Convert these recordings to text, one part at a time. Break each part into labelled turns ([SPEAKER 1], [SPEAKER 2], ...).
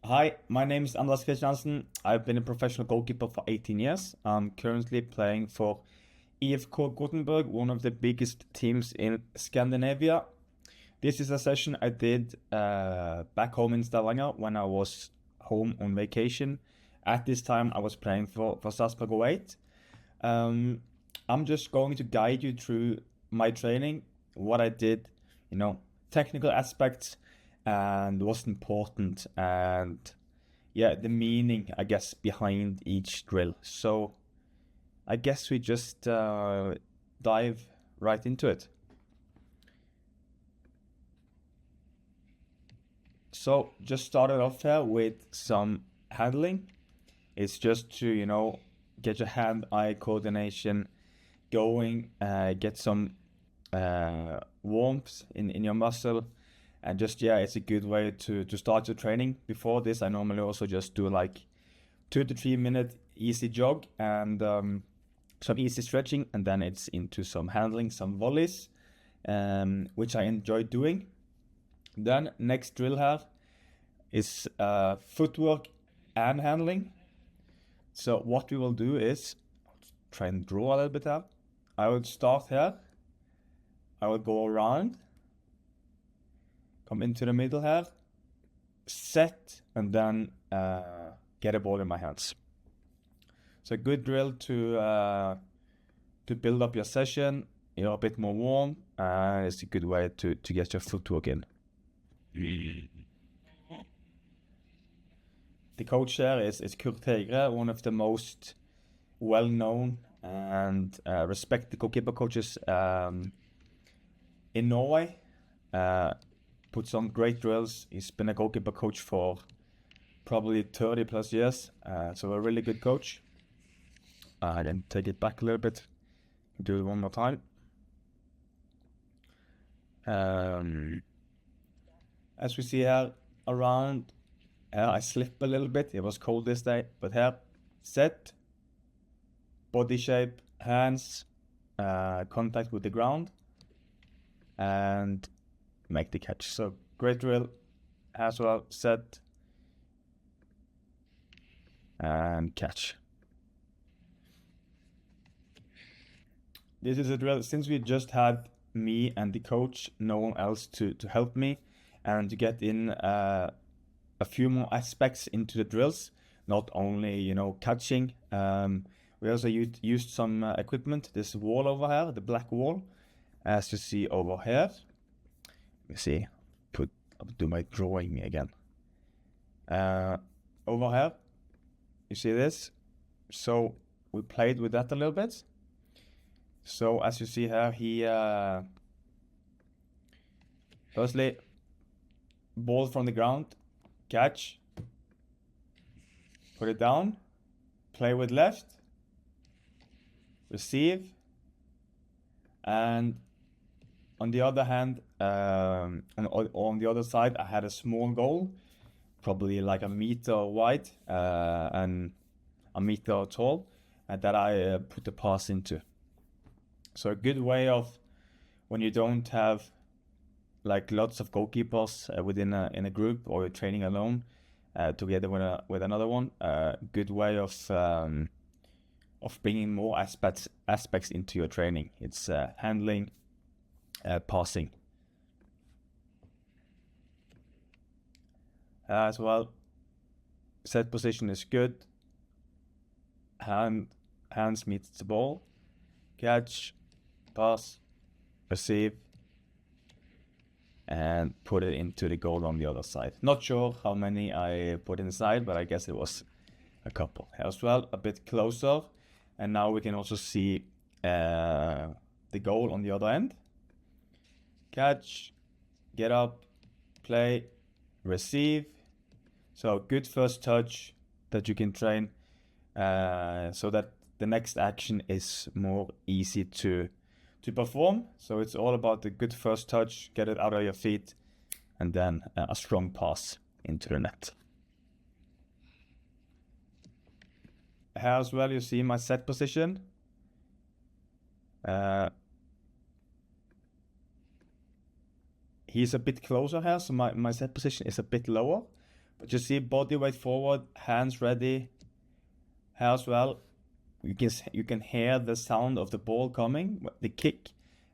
[SPEAKER 1] Hi, my name is Anders Christiansen. I've been a professional goalkeeper for 18 years. I'm currently playing for EFK Gothenburg, one of the biggest teams in Scandinavia. This is a session I did back home in Stavanger when I was home on vacation. At this time, I was playing for Sarpsborg 08. I'm just going to guide you through my training, what I did, you know, technical aspects, and what's important, and yeah, the meaning, I guess, behind each drill. So I guess we just dive right into it. So just started off here with some handling. It's just to, get your hand-eye coordination going, get some warmth in your muscle, and just, yeah, it's a good way to start your training. Before this, I normally also just do like 2 to 3 minute easy jog and some easy stretching, and then it's into some handling, some volleys, which I enjoy doing. Then next drill here is footwork and handling. So what we will do is try and draw a little bit here. I will start here. I will go around, come into the middle here, set, and then get a ball in my hands. So a good drill to build up your session. You're a bit more warm, and it's a good way to get your footwork in. The coach here is Kurt Hegre, one of the most well-known and respected goalkeeper coaches in Norway. Puts on great drills. He's been a goalkeeper coach for probably 30 plus years, so a really good coach. Then take it back a little bit, do it one more time. As we see here, around, I slip a little bit. It was cold this day, but here, set, body shape, hands, contact with the ground, and make the catch. So great drill as well, set, and catch. This is a drill, since we just had me and the coach, no one else to help me, and to get in a few more aspects into the drills, not only, catching. We also used some equipment, this wall over here, the black wall, as you see over here. Let me see, I'll do my drawing again. Over here, you see this? So we played with that a little bit. So as you see here, he firstly, ball from the ground, catch, put it down, play with left, receive, and on the other hand, on the other side, I had a small goal, probably like a meter wide and a meter tall, that I put the pass into. So a good way of, when you don't have like lots of goalkeepers within in a group, or you're training alone together with another one, good way of bringing more aspects into your training. It's handling, passing as well. Set position is good. Hands meets the ball, catch, pass, receive, and put it into the goal on the other side. Not sure how many I put inside, but I guess it was a couple. As well, a bit closer, and now we can also see the goal on the other end. Catch, get up, play, receive. So good first touch that you can train, so that the next action is more easy to perform. So it's all about the good first touch, get it out of your feet, and then a strong pass into the net. Here as well, you see my set position. He's a bit closer here, so my set position is a bit lower, But you see, body weight forward, hands ready. Here as well, you can hear the sound of the ball coming, the kick.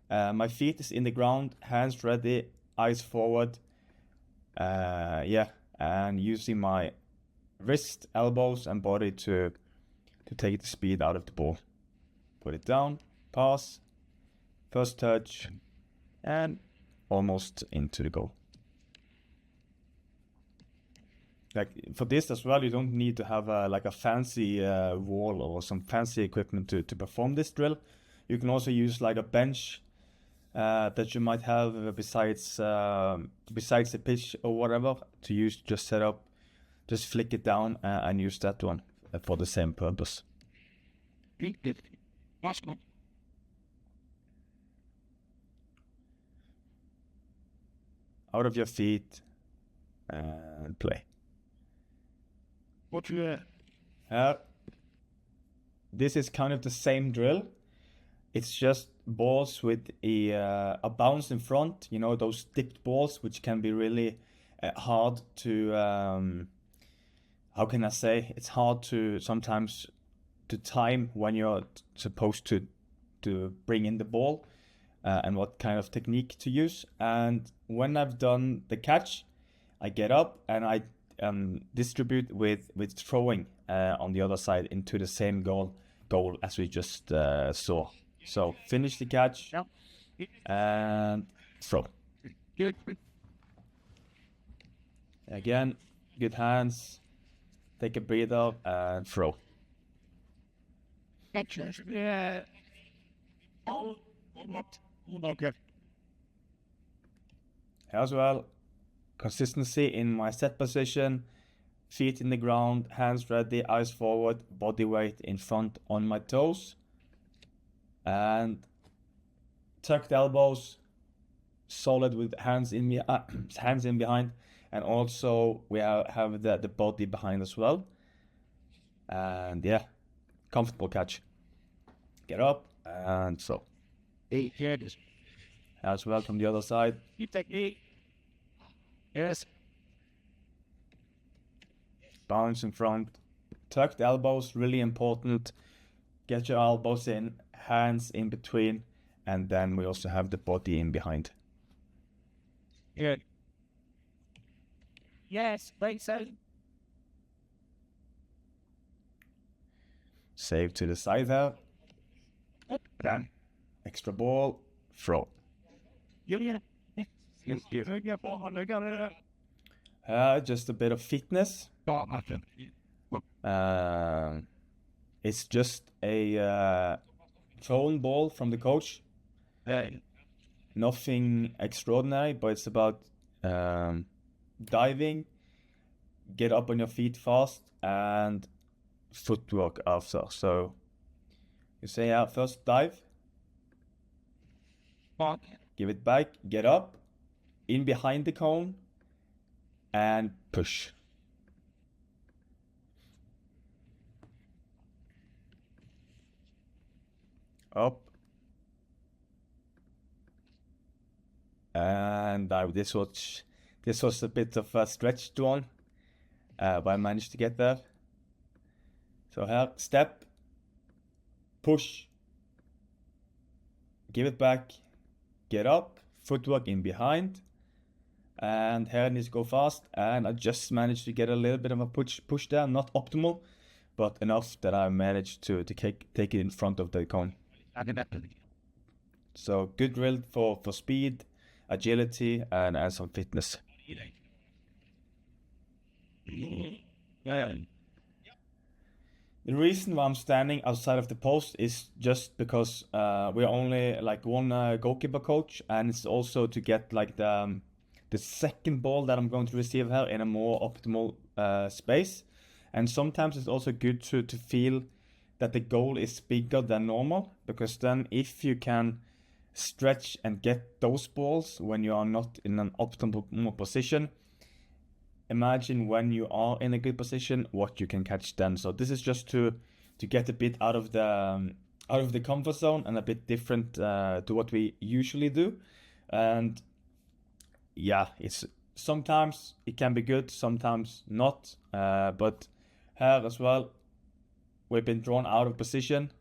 [SPEAKER 1] My feet is in the ground, hands ready, eyes forward. And using my wrist, elbows, and body to take the speed out of the ball. Put it down, pass, first touch, and almost into the goal. Like for this as well, you don't need to have a fancy wall or some fancy equipment to perform this drill. You can also use like a bench that you might have besides the pitch or whatever to use. Just set up, just flick it down and use that one for the same purpose. Out of your feet and play. This is kind of the same drill. It's just balls with a bounce in front. You know, those dipped balls, which can be really hard to, how can I say? It's hard to sometimes to time when you're supposed to bring in the ball and what kind of technique to use. And when I've done the catch, I get up and I distribute with throwing on the other side into the same goal as we just saw. So finish the catch and throw. Again, good hands. Take a breather and throw.
[SPEAKER 2] Okay.
[SPEAKER 1] As well, consistency in my set position, feet in the ground, hands ready, eyes forward, body weight in front on my toes, and tucked elbows, solid with hands in behind, and also we have the body behind as well. And yeah, comfortable catch. Get up and so.
[SPEAKER 2] Here it is.
[SPEAKER 1] As well from the other side.
[SPEAKER 2] Keep technique. Yes.
[SPEAKER 1] Bounce in front. Tucked elbows, really important. Get your elbows in, hands in between, and then we also have the body in behind.
[SPEAKER 2] Good. Yes, like so.
[SPEAKER 1] Save to the side there.
[SPEAKER 2] Done.
[SPEAKER 1] Extra ball, throw. Just a bit of fitness. It's just a thrown ball from the coach. Nothing extraordinary, but it's about diving, get up on your feet fast, and footwork after. So you say first dive, give it back, get up, in behind the cone, and push. Up. And this was a bit of a stretched one, but I managed to get there. So here, step, push, give it back, get up, footwork in behind, and here needs to go fast. And I just managed to get a little bit of a push there, not optimal, but enough that I managed to take it in front of the cone. So good drill for speed, agility, and some fitness. The reason why I'm standing outside of the post is just because we're only like one goalkeeper coach, and it's also to get like the second ball that I'm going to receive here in a more optimal space. And sometimes it's also good to feel that the goal is bigger than normal, because then if you can stretch and get those balls when you are not in an optimal position, imagine when you are in a good position what you can catch then. So this is just to get a bit out of the comfort zone and a bit different to what we usually do. And yeah, it's sometimes it can be good, sometimes not. But here as well, we've been drawn out of position.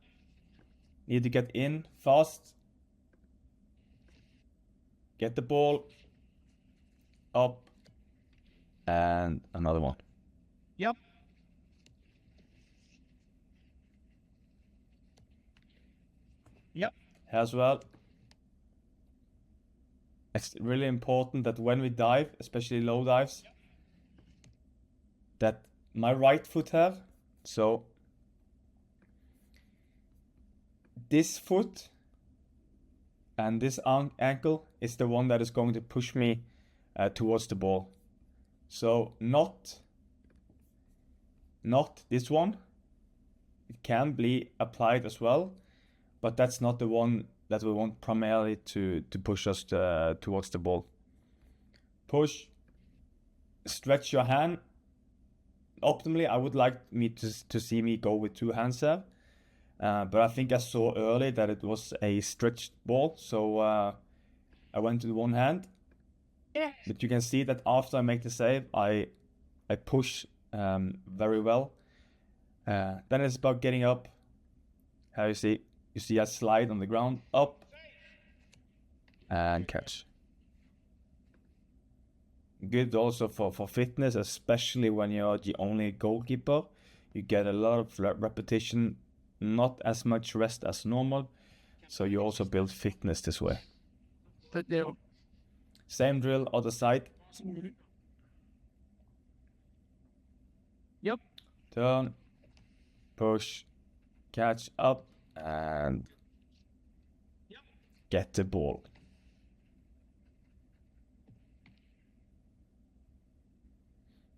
[SPEAKER 1] Need to get in fast. Get the ball up. And another one.
[SPEAKER 2] Yep. Yep.
[SPEAKER 1] Here as well. It's really important that when we dive, especially low dives, that my right foot here, so this foot and this ankle is the one that is going to push me towards the ball. So not this one. It can be applied as well, but that's not the one that we want primarily to push us towards the ball. Push, stretch your hand. Optimally, I would like to see me go with two hands here, but I think I saw early that it was a stretched ball, so I went with one hand.
[SPEAKER 2] Yeah.
[SPEAKER 1] But you can see that after I make the save, I push very well. Then it's about getting up. How you see I slide on the ground, up, and catch. Good also for fitness, especially when you're the only goalkeeper. You get a lot of repetition, not as much rest as normal. So you also build fitness this way.
[SPEAKER 2] But there.
[SPEAKER 1] Same drill, other side.
[SPEAKER 2] Yep.
[SPEAKER 1] Turn, push, catch up, and get the ball.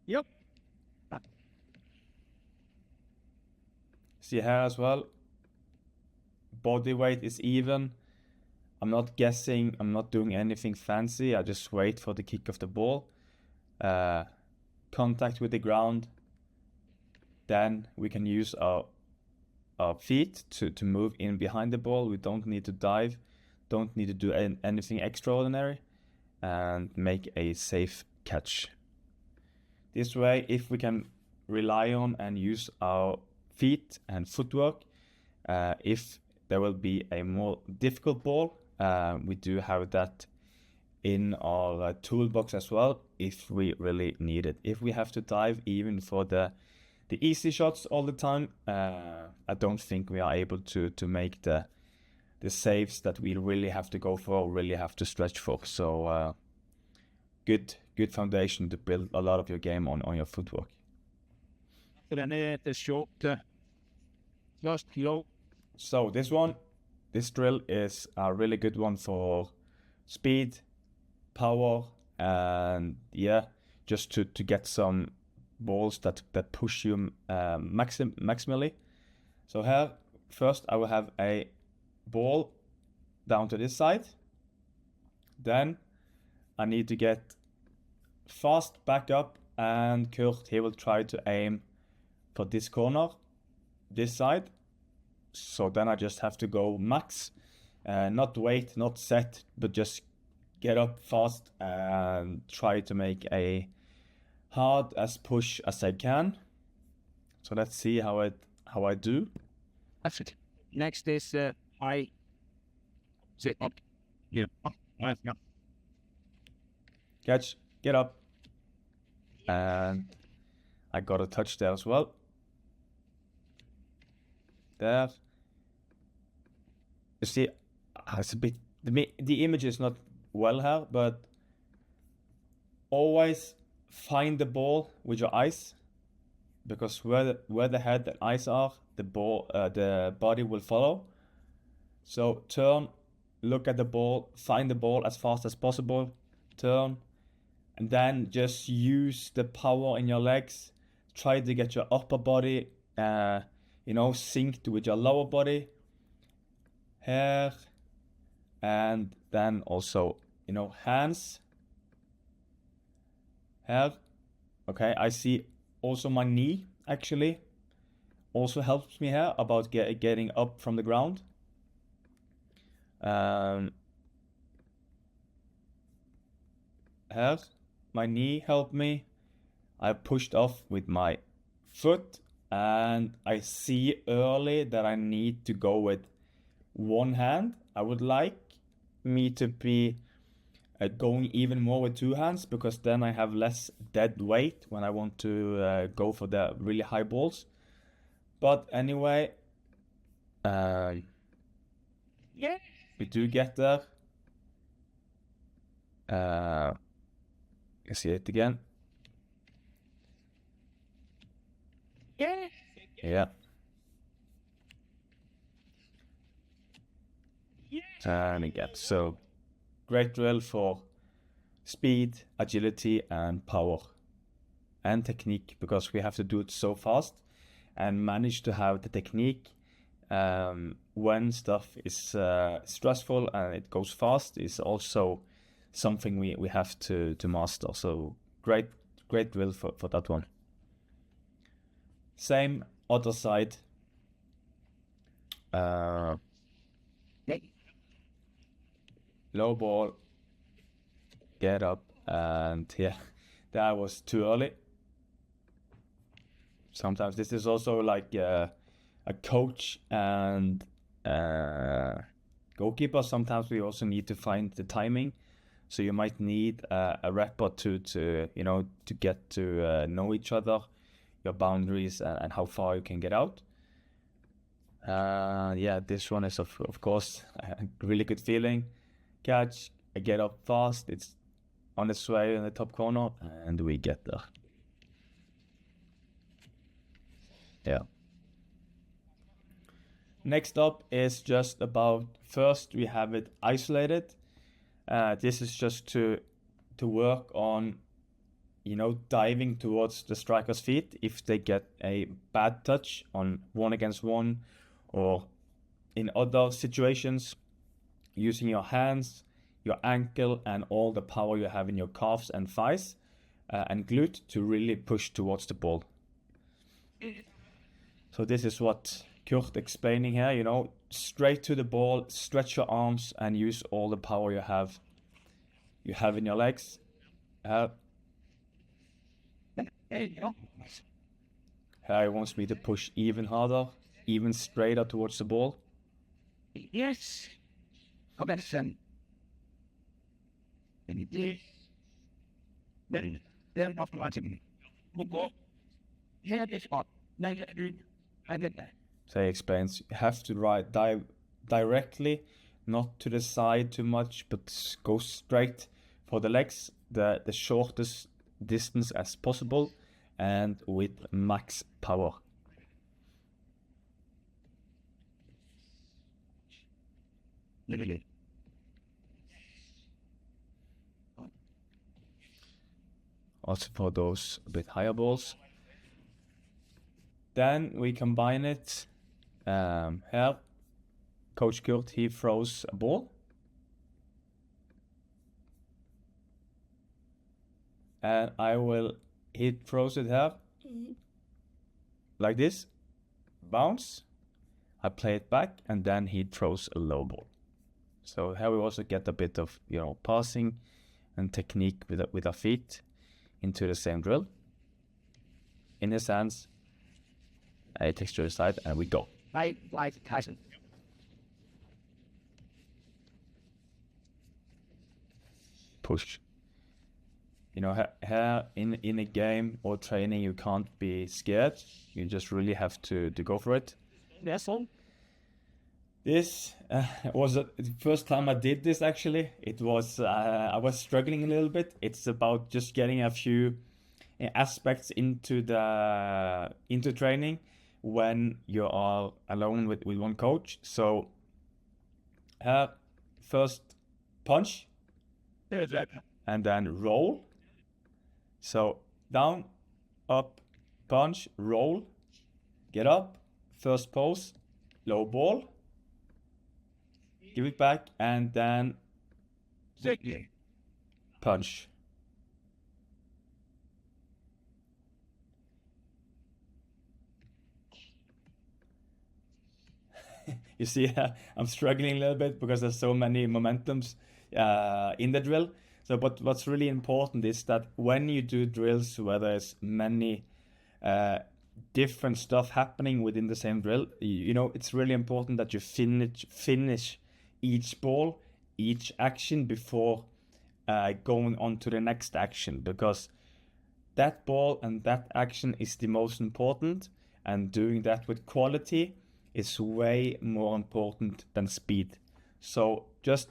[SPEAKER 2] Yep.
[SPEAKER 1] See here as well, body weight is even. I'm not guessing, I'm not doing anything fancy, I just wait for the kick of the ball. Contact with the ground. Then we can use our feet to move in behind the ball. We don't need to dive, don't need to do anything extraordinary, and make a safe catch. This way, if we can rely on and use our feet and footwork, if there will be a more difficult ball, we do have that in our toolbox as well if we really need it. If we have to dive even for the easy shots all the time, I don't think we are able to make the saves that we really have to go for, really have to stretch for. So good foundation to build a lot of your game on your footwork.
[SPEAKER 2] Den är the short. Just low.
[SPEAKER 1] So this drill is a really good one for speed, power, and yeah, just to get some balls that push you maximally. So here, first I will have a ball down to this side. Then I need to get fast back up, and Kurt, he will try to aim for this corner, this side. So then I just have to go max, not wait, not set, but just get up fast and try to make a hard as push as I can. So let's see how I do.
[SPEAKER 2] That's it. Next is I sit up. Yeah. Yeah.
[SPEAKER 1] Catch, get up, and I got a touch there as well. There. You see, it's a bit, the image is not well here, but always find the ball with your eyes, because where the head and eyes are, the body will follow. So turn, look at the ball, find the ball as fast as possible, turn, and then just use the power in your legs. Try to get your upper body, synced with your lower body. Here, and then also, hands. Here, okay, I see also my knee actually also helps me here about getting up from the ground. Here, my knee helped me. I pushed off with my foot, and I see early that I need to go with one hand. I would like me to be going even more with two hands, because then I have less dead weight when I want to go for the really high balls. But anyway,
[SPEAKER 2] Yeah.
[SPEAKER 1] we do get there. You see it again.
[SPEAKER 2] Yeah.
[SPEAKER 1] Yeah. And again. So great drill for speed, agility, and power. And technique, because we have to do it so fast, and manage to have the technique when stuff is stressful and it goes fast is also something we have to master. So great drill for that one. Same other side. Low ball, get up, and yeah, that was too early. Sometimes this is also like a coach and goalkeeper. Sometimes we also need to find the timing. So you might need a rep or two to get to know each other, your boundaries, and how far you can get out. Yeah, this one is of course a really good feeling. Catch, I get up fast. It's on its way in the top corner, and we get there. Yeah. Next up is just about, first we have it isolated. This is just to work on, diving towards the striker's feet if they get a bad touch on 1-against-1, or in other situations, using your hands, your ankle, and all the power you have in your calves and thighs and glute to really push towards the ball. So this is what Kurt explaining here, straight to the ball, stretch your arms, and use all the power you have in your legs. He wants me to push even harder, even straighter towards the ball.
[SPEAKER 2] Yes. Then after watching, we'll go. Here is what. I did that.
[SPEAKER 1] So he explains, you have to dive directly, not to the side too much, but go straight for the legs, the shortest distance as possible, and with max power.
[SPEAKER 2] Literally.
[SPEAKER 1] Also for those a bit higher balls. Then we combine it. Here, Coach Kurt, he throws a ball. And he throws it here. Like this. Bounce. I play it back, and then he throws a low ball. So here we also get a bit of, passing and technique with our feet into the same drill. In his hands, it takes to the side, and we go.
[SPEAKER 2] Like Tyson.
[SPEAKER 1] Push. Here in a game or training, you can't be scared. You just really have to go for it.
[SPEAKER 2] That's all.
[SPEAKER 1] This was the first time I did this, actually. It was I was struggling a little bit. It's about just getting a few aspects into training when you are alone with one coach. So first punch, and then roll. So down, up, punch, roll, get up, first pose, low ball, give it back, and then punch. You see, I'm struggling a little bit because there's so many momentums in the drill. So, but what's really important is that when you do drills where there's many different stuff happening within the same drill, you know, it's really important that you finish each ball, each action before going on to the next action, because that ball and that action is the most important, and doing that with quality is way more important than speed. So just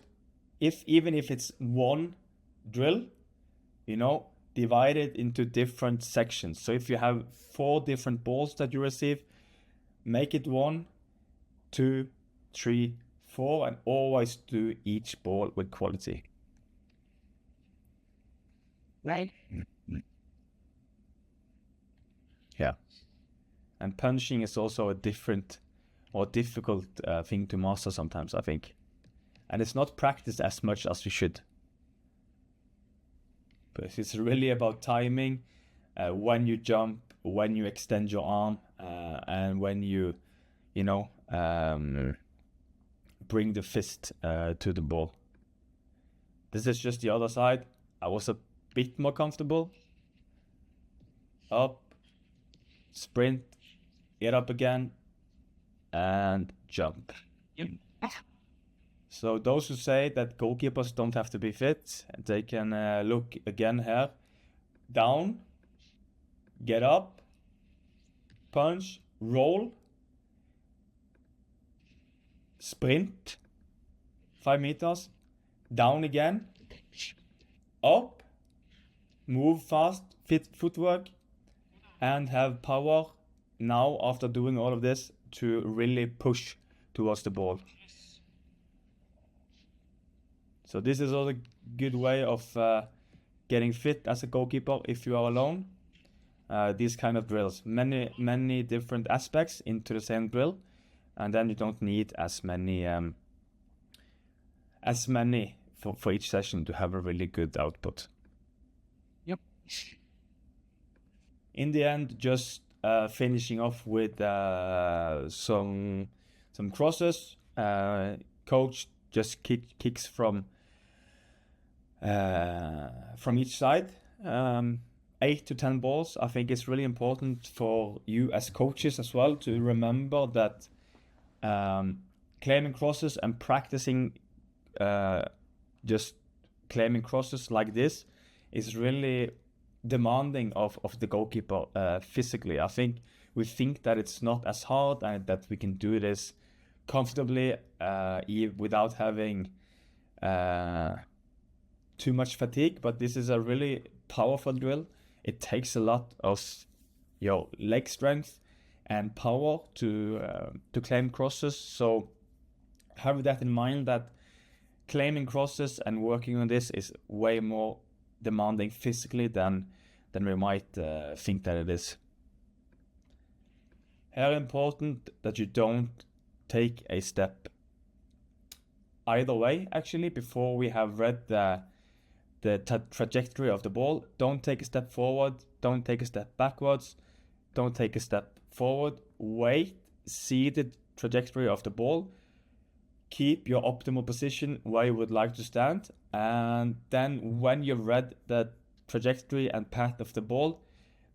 [SPEAKER 1] even if it's one drill, you know, divide it into different sections. So if you have 4 different balls that you receive, make it 1, 2, 3, 4, and always do each ball with quality.
[SPEAKER 2] Right.
[SPEAKER 1] Yeah. And punching is also a different or difficult thing to master sometimes, I think. And it's not practiced as much as we should. But it's really about timing, when you jump, when you extend your arm, and when you know, bring the fist to the ball. This is just the other side. I was a bit more comfortable. Up, sprint, get up again, and jump. So those who say that goalkeepers don't have to be fit, they can look again here. Down, get up, punch, roll, sprint, 5 meters, down again, up, move fast, fit footwork, and have power now after doing all of this to really push towards the ball. So this is also a good way of getting fit as a goalkeeper if you are alone. These kind of drills, many different aspects into the same drill, and then you don't need as many for each session to have a really good output.
[SPEAKER 2] Yep.
[SPEAKER 1] In the end, just finishing off with some crosses. Coach just kicks from each side. 8 to 10 balls. I think it's really important for you as coaches as well to remember that claiming crosses and practicing just claiming crosses like this is really demanding of the goalkeeper physically. I think we think that it's not as hard and that we can do this comfortably without having too much fatigue, but this is a really powerful drill. It takes a lot of your leg strength and power to claim crosses. So have that in mind, that claiming crosses and working on this is way more demanding physically than we might think that it is. Here, important that you don't take a step either way. Actually, before we have read the trajectory of the ball, don't take a step forward, don't take a step backwards, don't take a step forward. Wait, see the trajectory of the ball, keep your optimal position where you would like to stand, and then when you've read the trajectory and path of the ball,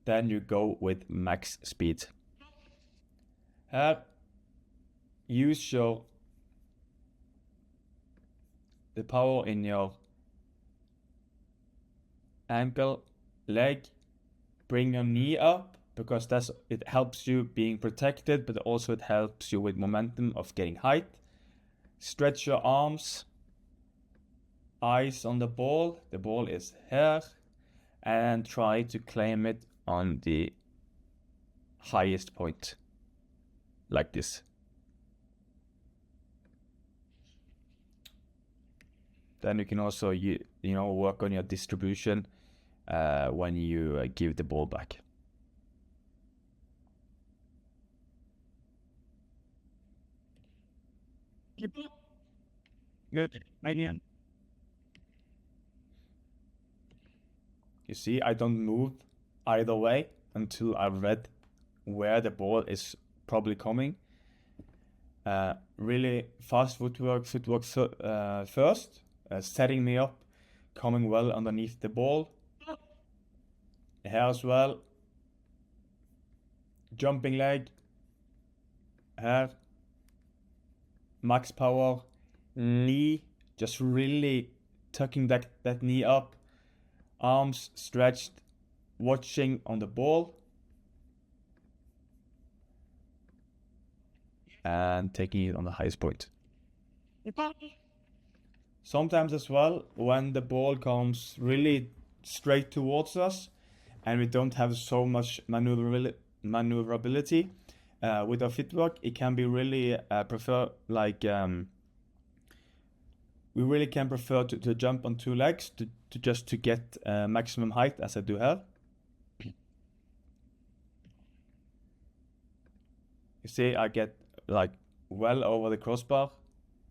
[SPEAKER 1] then you go with max speed. Here, use the power in your ankle, leg, bring your knee up, because it helps you being protected, but also it helps you with momentum of getting height. Stretch your arms, eyes on the ball is here, and try to claim it on the highest point, like this. Then you can also work on your distribution when you give the ball back.
[SPEAKER 2] Good. Idea.
[SPEAKER 1] You see, I don't move either way until I've read where the ball is probably coming. Really fast footwork first, setting me up coming well underneath the ball. Here as well. Jumping leg. Here. Max power. Knee. Just really tucking that knee up. Arms stretched. Watching on the ball. And taking it on the highest point. Sometimes as well, when the ball comes really straight towards us and we don't have so much maneuverability with our footwork, it can be really we really can prefer to jump on two legs to just to get maximum height, as I do here. You see, I get like well over the crossbar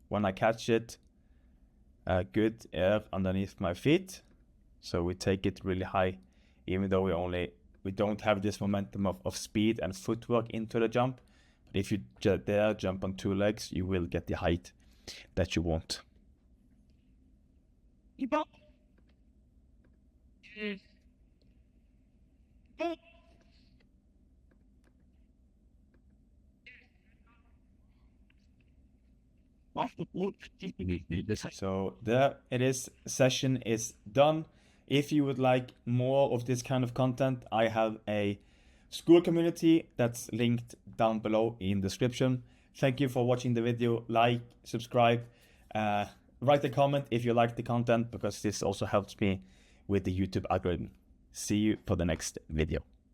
[SPEAKER 1] when I catch it. Good air underneath my feet, so we take it really high, even though we don't have this momentum of speed and footwork into the jump. But if you dare jump on two legs, you will get the height that you want. So there it is, session is done. If you would like more of this kind of content, I have a Skool community that's linked down below in description. Thank you for watching the video. Like, subscribe, write a comment if you like the content, because this also helps me with the YouTube algorithm. See you for the next video.